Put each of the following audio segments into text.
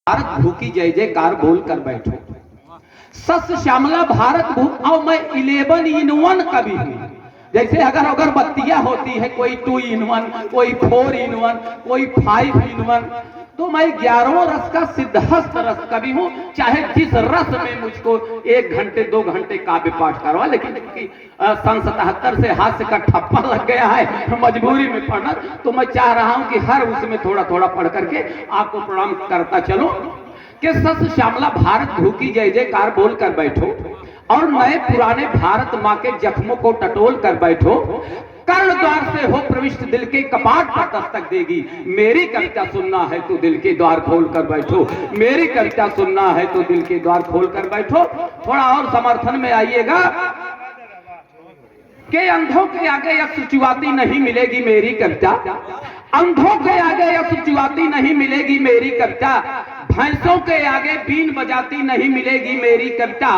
भारत भू की जय जयकार बोल कर बैठो। सस श्यामला भारत भू और मैं 11 in 1 कवि हूँ। जैसे अगर अगरबत्तियां होती है, कोई 2 in 1, कोई 4 in 1, कोई 5 in 1, तो मैं 11वें रस का सिद्धहस्त रस कवि हूँ। चाहे जिस रस में मुझको 1 घंटे 2 घंटे काव्य पाठ करवा, लेकिन क्योंकि सन 77 से हास्य का ठप्पा लग गया है मजबूरी में पढ़ना, तो मैं चाह रहा हूं कि हर उसमें थोड़ा थोड़ा पढ़ करके आपको प्रणाम करता चलो कि सस श्यामला भारत भू की जय जयकार बोल कर बैठो और नए पुराने भारत माँ के जख्मों को टटोल कर बैठो। कर्ण द्वार से हो प्रविष्ट दिल के कपाट पर दस्तक देगी। मेरी कविता सुनना है तो दिल के द्वार खोल कर बैठो। मेरी कविता सुनना है तो दिल के द्वार खोल कर बैठो। थोड़ा और समर्थन में आइएगा कि अंधों के आगे यह सुचुआती नहीं मिलेगी मेरी कविता। अंधों के आगे यह सुचुआती नहीं मिलेगी मेरी कविता। भैंसों के आगे बीन बजाती नहीं मिलेगी मेरी कविता।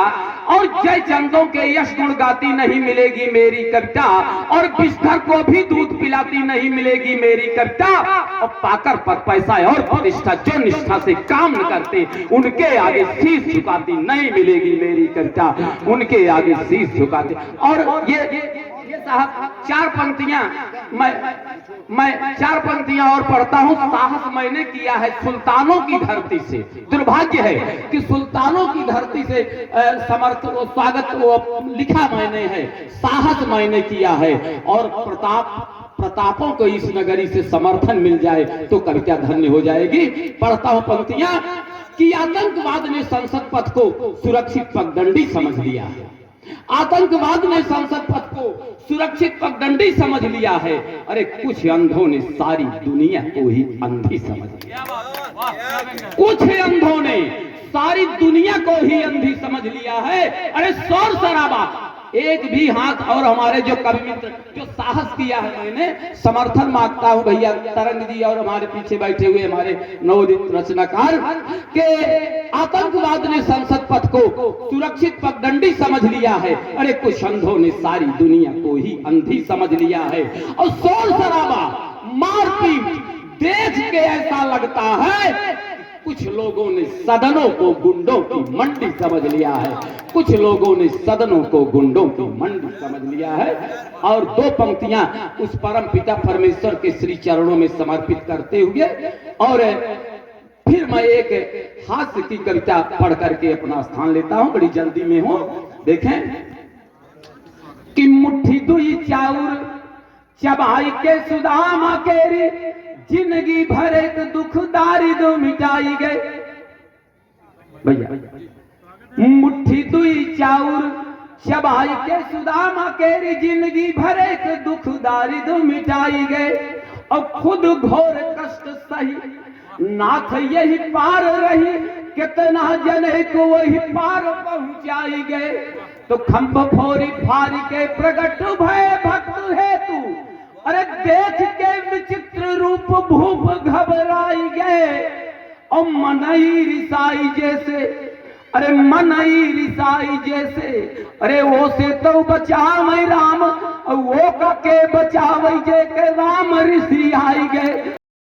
और जय चंदों के यश गुण गाती नहीं मिलेगी मेरी कविता। और बिस्तर को भी दूध पिलाती नहीं मिलेगी मेरी कविता। और पाकर पद पैसा और प्रतिष्ठा जो निष्ठा से काम न करते, उनके आगे शीश झुकाती नहीं मिलेगी मेरी कविता। उनके आगे शीश झुकाती। और ये साहब 4 पंक्तियां मैं 4 पंक्तियां और पढ़ता हूं। साहस मैंने किया है सुल्तानों की धरती से। दुर्भाग्य है कि सुल्तानों की धरती से स्वागत लिखा मैंने है, साहस मैंने किया है। और प्रतापों को इस नगरी से समर्थन मिल जाए तो कविता धन्य हो जाएगी। पढ़ता हूं पंक्तियां कि आतंकवाद ने संसद पथ को सुरक्षित पगडंडी समझ लिया है। आतंकवाद ने संसद पथ को सुरक्षित पगडंडी समझ लिया है। अरे कुछ अंधों ने सारी दुनिया को ही अंधी समझ लिया। कुछ अंधों ने सारी दुनिया को ही अंधी समझ लिया है। अरे शोर शराबा एक भी हाथ। और हमारे जो कवि मित्र जो साहस किया है, मैंने समर्थन मांगता हूं भैया तरंग जी और हमारे पीछे बैठे हुए हमारे नवोदित रचनाकार के आतंकवाद ने संसद पथ को सुरक्षित पगडंडी समझ लिया है। अरे कुछ अंधों ने सारी दुनिया को ही अंधी समझ लिया है। और शोर शराबा मारपीट देख के ऐसा लगता है कुछ लोगों ने सदनों को गुंडों की मंडी समझ लिया है। कुछ लोगों ने सदनों को गुंडों की मंडी समझ लिया है। और 2 पंक्तियां उस परम पिता परमेश्वर के श्री चरणों में समर्पित करते हुए और फिर मैं एक हास्य की कविता पढ़ करके अपना स्थान लेता हूं। बड़ी जल्दी में हूं। देखें कि मुट्ठी दुई चाउर चबाई के सुदामा केरी, जिंदगी भर एक दुखदारी दो मिटाई गए। भैया मुट्ठी दुई चाउर चबाई के सुदामा केरी, जिंदगी भर एक दुखदारी दो मिटाई गए। और खुद घोर कष्ट सही नाथ यही पार रही, कितना जने को वही पार पहुंचाई गए। तो खंभ फोरी फारी के प्रगट भय भक्त है तू, अरे देख के विचित्र रूप भूप घबराई गए। और मनई रिसाई जैसे, अरे मनई रिसाई जैसे, अरे वो से तो बचावई राम, वो का के बचावई जे के राम ऋषि आई गए।